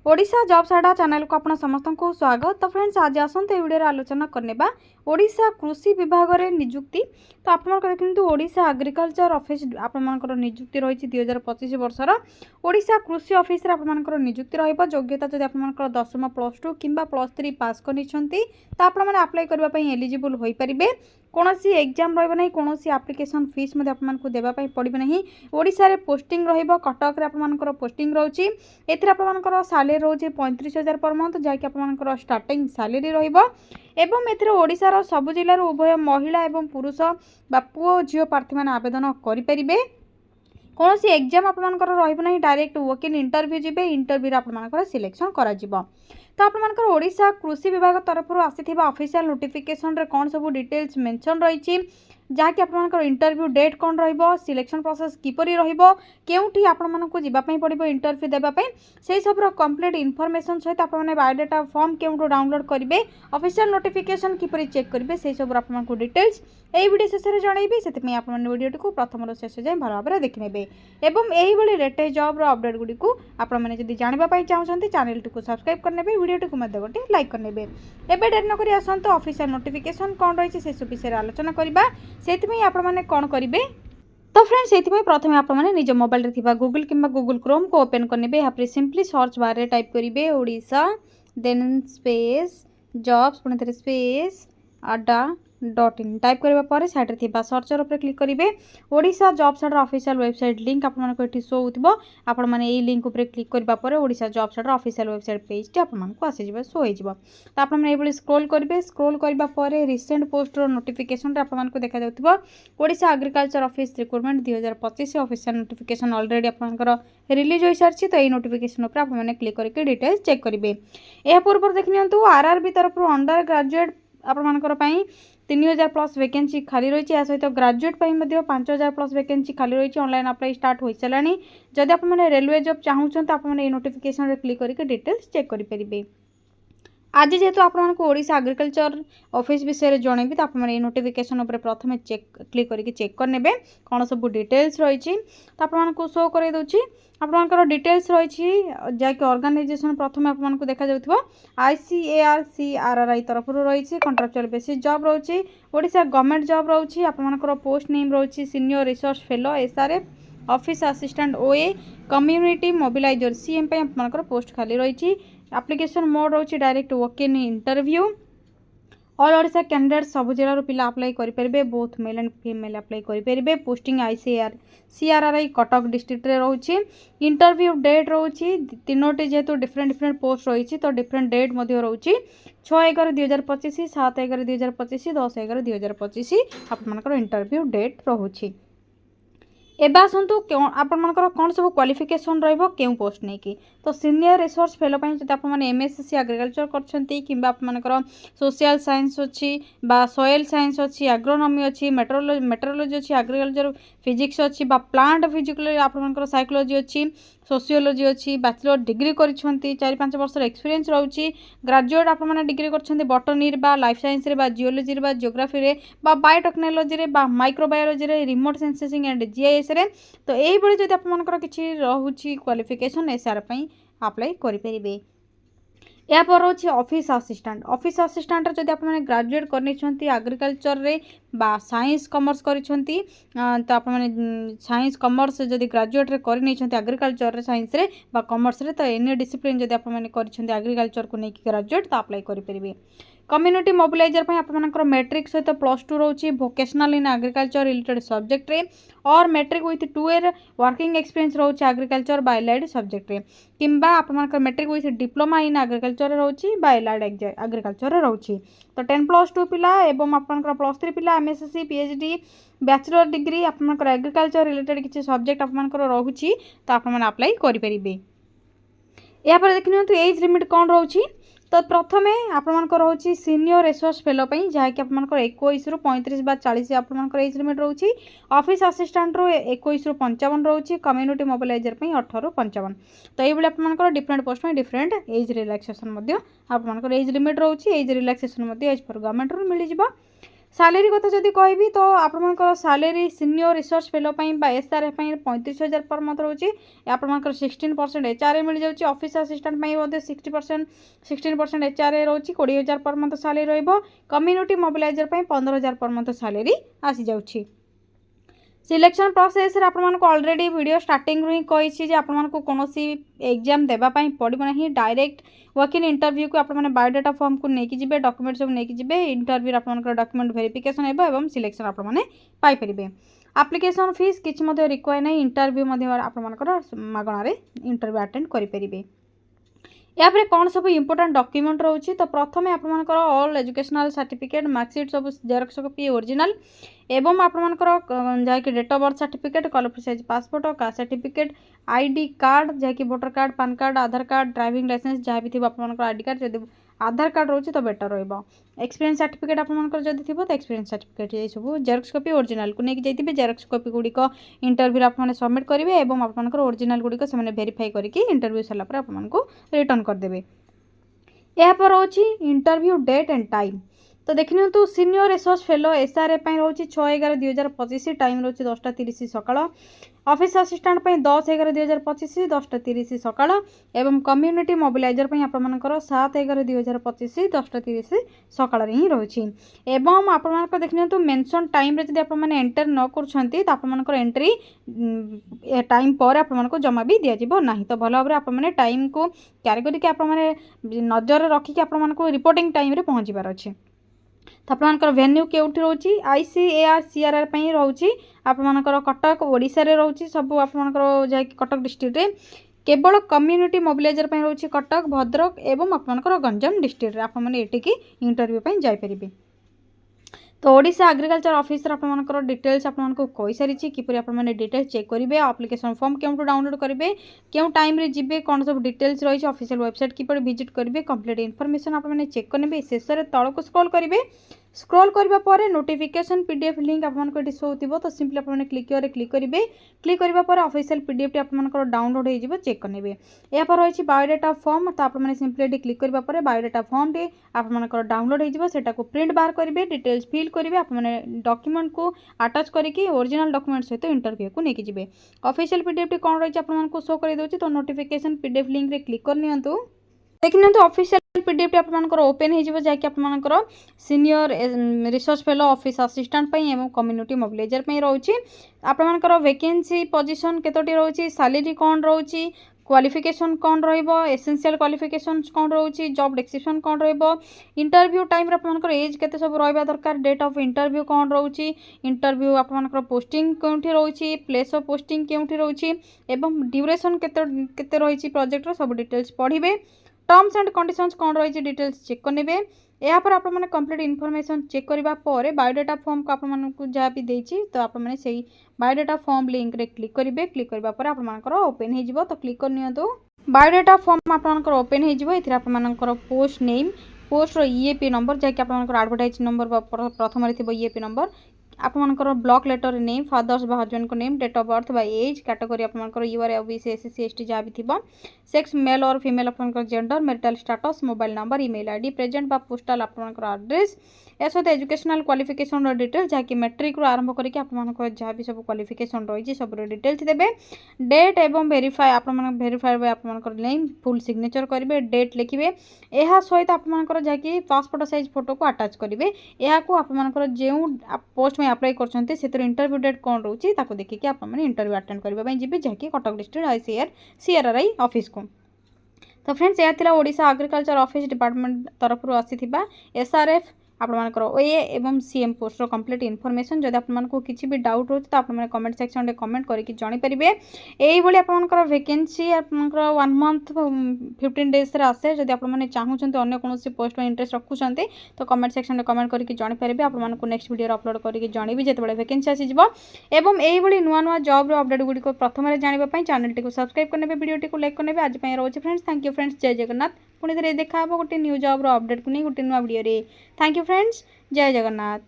Odisha jobs अड्डा channel को आपण समस्त को स्वागत। तो फ्रेंड्स आज आसते वीडियो आलोचना करने ओडिशा कृषि विभाग में निजुक्ति। तो आप देखते ओडिशा एग्रीकल्चर ऑफिस आपर निजुक्ति रही 2025 वर्षर ओडिशा कृषि ऑफिस आपर निजुक्ति रोग्यता जब आप 10वीं +2 कि +3 पास कर आप्लाय करने एलिजिबल हो पारे। कौन एग्जाम रही कौन आप्लिकेसन फीस आपको देवाई पड़े ना। ओडिशा रे पोस्टिंग कटक आपर पोस्टिंग रोचे आपर सालेरी रोचे 35,000 पर मंथ जहाँकि आपर स्टार्टिंग सालेरी एवं एशार सबु जिलूर उभय महिला एवं पुरुष बा पुओ झील प्रार्थी मैंने आवेदन करेंगे। कौन एग्जाम आपर रही डायरेक्ट वॉक इन इंटरव्यू जी इंटरव्यू आपर सिलेक्शन कर। तो आपर ओडिशा कृषि विभाग तरफ आसी ऑफिशियल नोटिफिकेशन रे कौन सब डिटेल्स मेंशन रही जहाँकि आपर इंटरव्यू डेट कौन सिलेक्शन प्रोसेस किपरि केउठी आपको जावाई पड़ो इंटरव्यू देवाई से सब कंप्लीट इनफॉरमेशन सहित आपने बायोडाटा फॉर्म केउठू डाउनलोड करेंगे ऑफिशियल नोटिफिकेशन किपरि चेक करेंगे से सब आपको डिटेल्स यही वीडियो शेष में जनइबी से आपने वीडियो को प्रथम शेष जाए भल भाव देखने एवं यही लेटेस्ट जॉब अपडेट गुड़ी को आपने जानवाई चाहते चैनल टी सब्सक्राइब करने वीडियो टी गोटे लाइक करने एवं डेरी नक आसतु ऑफिशियल नोटिफिकेशन कौन रही से सब विषय आलोचना करवा से आपने कौन करेंगे। तो फ्रेंड्स से प्रथम आपने निज मोबाइल गूगल कि गूगल क्रोम को ओपन करने यहाँ सिंपली सर्च बार टाइप करेंगे ओडिशा देन स्पेस जॉब्स पुणी स्पेस अड्डा .in टाइप करने पर साइड में सर्चर पर क्लिक करेंगे। ओडिशा जॉब्स अड्डा ऑफिशियल वेबसाइट लिंक आपको शो होगा आपने यही लिंक पर क्लिक करने ओडिशा जॉब्स अड्डा ऑफिशियल वेबसाइट पेज टी आपको आसीज शो हो। तो आपने स्क्रोल करेंगे स्क्रोल करने रिसेंट पोस्ट नोटिफिकेशन आपको देखा जाऊँ Odisha agriculture office recruitment 2025 official notification already आपंकर रिलीज हो सारी। तो यही नोटिफिकेशन पर आपने क्लिक करके डिटेल्स चेक करेंगे। यह पूर्व देखनी आरआरबी तरफ अंडर ग्रेजुएट आपर 3000+ वैकेंसी खाली रही है। सहित ग्रेजुएट 5000+ वैकेंसी खाली रही है। ऑनलाइन अप्लाई स्टार्ट हो सारा। जदि आप रेलवे जॉब चाहते आपने नोटिफिकेशन क्लिक करके डिटेल्स चेक करेंगे। आज जेहेतु आपको ओडिशा एग्रीकल्चर ऑफिस विषय में जनइबी तो आपने नोटिफिकेशन उपर प्रथम चेक क्लिक करके चेक करने कौन सब डिटेल्स रही तो आपको शो कर दूसरी आपंकर डिटेल्स रही जैक ऑर्गेनाइजेशन प्रथम आपको देखा जाऊँ ICARCRRI तरफ रही कॉन्ट्रैक्चुअल बेसिस जॉब रही ओडिशा गवर्नमेंट जॉब रही आपंकर पोस्ट नेम रही senior research fellow SRF office assistant OA community mobiliser CM आपंकर पोस्ट खाली रही। एप्लिकेशन मोड रही direct walk in interview all Odisha candidate सब जिलार पिला अप्लाई करेंगे both male and female apply करेंगे। पोस्टिंग ICARCRRI कटक डिस्ट्रिक्ट रे रही इंटरव्यू डेट रही तीनोटी जेहेतु डिफरेंट पोस्ट रही तो डिफरेंट डेट रही 6/11/2025 7/11/2025 10/11/2025 आपंकर इंटरव्यू डेट रही। एबे आसतु आपंकर कौन सब क्वालिफिकेशन क्यों पोस्ट नहीं कि तो सीनियर रिसर्च फेलो जब आप MSc एग्रीकल्चर कर सोशल साइंस अच्छी सॉइल साइंस अच्छी एग्रोनॉमी अच्छी मेट्रोलॉजी अच्छी एग्रीकल्चर फिजिक्स अच्छी प्लांट फिजिकल आपंकर साइकोलॉजी अच्छी सोशियोलॉजी अच्छी बैचलर डिग्री कर 4-5 वर्ष एक्सपीरियंस रही ग्रेजुएट आपने डिग्री कर बॉटनी लाइफ साइंस रे जियोलॉजी रे जियोग्राफी रे बायोटेक्नोलॉजी रे माइक्रोबायोलॉजी रे रिमोट सेंसिंग एंड GIS रे तो यही जब आपंकर किसी रोचे क्वालिफिकेशन SR अप्लाई करेंगे। या पर रोचे ऑफिस असिस्टेंट जब आप ग्रेजुएट कर एग्रीकल्चर रे बा साइंस कमर्स कर तो आपने साइंस कमर्स जब ग्रेजुएट रे कर एग्रीकल्चर रे साइंस रे बा कमर्स रे तो एनी डिसिप्लिन जब आपने कर एग्रीकल्चर को लेकिन ग्रेजुएट तो अप्लाई करेंगे। कम्युनिटी मोबिलाइजर आपंकर मैट्रिक सहित +2 रोचे vocational in agriculture related subject रे और matric with 2 year working experience रोचे एग्रीकल्चर बा एलाइड सब्जेक्ट रे किंबा आपंकर matric with diploma in agriculture रोचे बा एलाइड एग्रीकल्चर रोचे तो 10+2 पिला एवं आपंकर +3 पिला MSc PhD बैचलर डिग्री आपंकर एग्रीकल्चर रिलेटेड किसी सब्जेक्ट आपंकर रोचे तो आपने अप्लाई करेंगे। या पर देखिए एज लिमिट कौन रही तो प्रथमे आपंकर रोचे सीनियर रिसर्च फेलो जहाँकि आपंकर 21 ରୁ 35 ବା 40 आपंकर एज लिमिट रही ऑफिस असिस्टेंट रो 21 ରୁ 55 रही कम्युनिटी मोबिलाइजर 18 ରୁ 55 तो ये आपंकर डिफरेंट पोस्ट में डिफरेंट एज रिलैक्सेशन आपंकर एज लिमिट रही एज रिलैक्सेशन एज पर गवर्नमेंट रू मिल सालेरी कथा जदि कहबी तो आपमनकर salary senior research fellow SRF 35,000 per month रोचे। आपमनकर 16% एचआरए मिल जाउची। ऑफिस असिस्टेंट 60% 16% एचआरए रोची 20,000 पर मंथ सालेरी रहइबो। Community mobiliser 15,000 per month salary आसी जाउची। सिलेक्शन प्रोसेस रे आपमनको ऑलरेडी वीडियो स्टार्टिंग रू ही कही जे आपमनको कोनोसी एग्जाम देबा पई पड़िबो नाही। डायरेक्ट वर्क इन इंटरव्यू को आपमने बायोडाटा फॉर्म को नेकी जिबे, डॉक्यूमेंट सब नेकी जिबे। इंटरव्यू आपमनकर डॉक्यूमेंट वेरिफिकेशन हेबो एवं सिलेक्शन आपमने पाई परिबे। एप्लिकेशन फीस किछ मध्ये रिक्वायर नाही। इंटरव्यू मध्ये आपमनकर मागणा रे इंटरव्यू अटेंड करि परिबे। या पर कौन सब इंपोर्टेंट डॉक्यूमेंट रोची तो प्रथम आपमनकर ऑल एजुकेशनल सर्टिफिकेट मार्कशीट सब जेरॉक्स कॉपी ओरिजिनल एवं आपमनकर जाकि date of birth certificate, colour size passport, caste certificate, ID card जाकि voter card, PAN card, Aadhaar card, driving licence जहाँ भी थी आपमनकर आईडी कार्ड, जदि आधार कार्ड रोची तो बेटर रहइबो। एक्सपीरियंस सर्टिफिकेट आपमनकर जदि थिबो तो एक्सपीरियंस सर्टिफिकेट ये सब जेरॉक्स कॉपी ओरिजिनल को नेकी जाइतिबे। जेरॉक्स कॉपी गुड़िक इंटरव्यू आपमने सबमिट करेंगे एवं आपमनकर ओरिजिनल गुड़िक से वेरीफाई करके इंटरव्यू सरला पर आपमनको रिटर्न करदेबे। यहाँ पर रोची इंटरव्यू डेट एंड टाइम तो देखिए तो सीनियर रिसर्च फेलो एसआरए रोची 6/11/2025 टाइम रोची 10:30 सकाळ। ऑफिस असिस्टेंट 10/11/2025 10:30 सकाळ एवं कम्युनिटी मोबिलाइजर आपमनकर 7/11/2025 10:30 सकाळ रे ही रोची। एवं आपमनकर देखिए तो मेंशन टाइम रे जदि आपमने एंटर न करछंती तो आपमनकर एंट्री टाइम पर आपमनको जमा भी दिया जिवो नाही। तो भल भाबरे आपमने टाइम को क्यारी करके आपमने नजर रखिक आपमनको रिपोर्टिंग टाइम रे पहुंचीबार अछि। तो आपमनकर वेन्यू केउठी रोची आईसीएआर सीआरआर पई रोची आपमनकर कटक ओडिसा रे रोची सब आपमनकर जाय कटक डिस्ट्रिक्ट रे। केवल कम्युनिटी मोबिलाइजर पई रोची कटक, भद्रक एवं आपमनकर गंजाम डिस्ट्रिक्ट रे आपमने एटिकी इंटरव्यू पई जाय परिबे। तो ओडिशा एग्रीकल्चर ऑफिसर आपमनकर डिटेल्स आपमनको कहि सारिछि किपरि आपमने डिटेल्स चेक करिवे, एप्लिकेशन फॉर्म केउटु डाउनलोड करिवे, केउ टाइम रे जिबे, कोन सब डिटेल्स रहिछि, ऑफिशियल वेबसाइट किपरि विजिट करिवे, कंप्लीट इन्फॉर्मेशन आपमने चेक करनेबे। शेष रे तळको स्क्रॉल करिवे। स्क्रॉल करबा परे नोटिफिकेशन पीडीएफ लिंक आपमनको एटी शो थिबो तो सिंपली आपमने क्लिक करिवे। क्लिक करबा परे ऑफिशियल पीडीएफ टी आपमनकर डाउनलोड हे जिवो चेक करनेबे। या पर रहिछि बायोडाटा फॉर्म तो आपमने सिंपली एटी क्लिक करबा परे बायोडाटा फॉर्म टी आपमनकर डाउनलोड हे जिवो सेटा को प्रिंट बाहर करिवे, डिटेल्स फिल करिवे। आपमने डॉक्यूमेंट को अटैच करके ओरिजिनल डॉक्यूमेंट सहित इंटरव्यू को नेकी जिवे। ऑफिशियल पीडीएफ टी कोन रहिछि आपमनको शो करि दोछि तो नोटिफिकेशन पीडीएफ लिंक रे क्लिक कर नियंतु। देखि नियंतु ऑफिशियल पीडीएफ टी आपमनकर ओपन हे जिवो जाकि आपमनकर senior research fellow office assistant पई एवं कम्युनिटी मोबिलाइजर पई रहउछि। आपमनकर वैकेंसी पोजीशन केतोटी रहउछि, सैलरी कोन रहउछि, क्वालिफिकेशन कौन रहिबो, एसेंशियल क्वालिफिकेशन कौन रहउछि, जॉब डिस्क्रिप्शन कौन रहिबो, इंटरव्यू टाइम रे आपमनकर एज केते सब रहबा दरकार, डेट ऑफ इंटरव्यू कौन रहउछि, इंटरव्यू आपमनकर पोस्टिंग कोंठी रहउछि, प्लेस ऑफ पोस्टिंग केउठी रहउछि एवं ड्यूरेशन केते केते रहिछि प्रोजेक्ट रो सब डिटेल्स पढिबे। टर्म्स एंड कंडीशंस कौन रही डिटेल्स चेक करने। या पर आपने कंप्लीट इन्फॉर्मेशन चेक करबा पर बायोडाटा फॉर्म को आपको जहाँ भी देछि तो आपने से बायोडाटा फॉर्म लिंक रे क्लिक करेंगे। क्लिक करबा पर आपनकर ओपन हो जिवो तो क्लिक कर नियंतु। बायोडाटा फॉर्म आपनकर ओपन हो जिवो। एथिरा आपनकर पोस्ट नेम, पोस्ट रो ईएपी नंबर जहाँकि आपनकर एडवर्टाइज नंबर प्रथम रे थिबो ईएपी नंबर, आपनकर ब्लॉक लेटर नेम, फादर्स बा हस्बैंड को नेम, डेट ऑफ बर्थ बा एज, कैटेगरी आपनकर यूआर ओबीसी एससी एसटी जहाँ भी थिबो, सेक्स मेल और फीमेल आपनकर gender, marital status, mobile number, email ID, present बा पोस्टल आपनकर एड्रेस, ए सहित एजुकेशनल क्वालिफिकेशन रो डिटेल जहाँकि मैट्रिक रो आरंभ करके आपनकर जहाँ भी सब क्वालिफिकेशन रही सब डिटेल्स देबे। डेट एवं वेरीफाई आपन वेरीफाई आपनकर नेम फुल सिग्नेचर करेंगे, डेट लिखिबे। यह सहित आपनकर जहाँकि पासपोर्ट साइज फोटो को अटैच करेंगे। यह को आपनकर जो पोस्ट में अप्लाई करछन्ते सेतर इंटरव्यू डेट कौन रोची ताको देखिके आपन इंटरव्यू अटेंड करबा पई जिबे जहाँकि Cuttack district ICR CRI office को। तो फ्रेंड्स यह थिला ओडिशा एग्रीकल्चर ऑफिस डिपार्टमेंट तरफ रो आसीथिबा एसआरएफ आपनकर ओए एवं सीएम पोस्ट रो कंप्लीट इन्फॉर्मेशन। जदि आपनको किछि भी डाउट होछि तो आपन कमेंट सेक्शन रे कमेंट करके जानि परिबे। एही भली आपनकर वैकेंसी आपनकर 1 मंथ 15 डेज रे आसे। जदि आपन चाहू छन्ते अन्य कोनोसी पोस्ट में इंटरेस्ट रखु छन्ते तो कमेंट सेक्शन रे कमेंट करके जानि परिबे। आपन को नेक्स्ट वीडियो रे अपलोड करके जानिबी जेतेबेले वैकेंसी आसी जिवो। एवं एही भली नुवा नुवा जॉब रो अपडेट गुडी को प्रथम रे जानिबा पई चैनल टी को सब्सक्राइब करनेबे, वीडियो टी को लाइक करनेबे। आज पई रहउछि फ्रेंड्स, थैंक यू फ्रेंड्स, जय जगन्नाथ। पुणी थे देखा गोटे न्यू जॉब रो अपडेट को नहीं गोटे नुआ वीडियो रे। थैंक यू फ्रेंड्स, जय जगन्नाथ।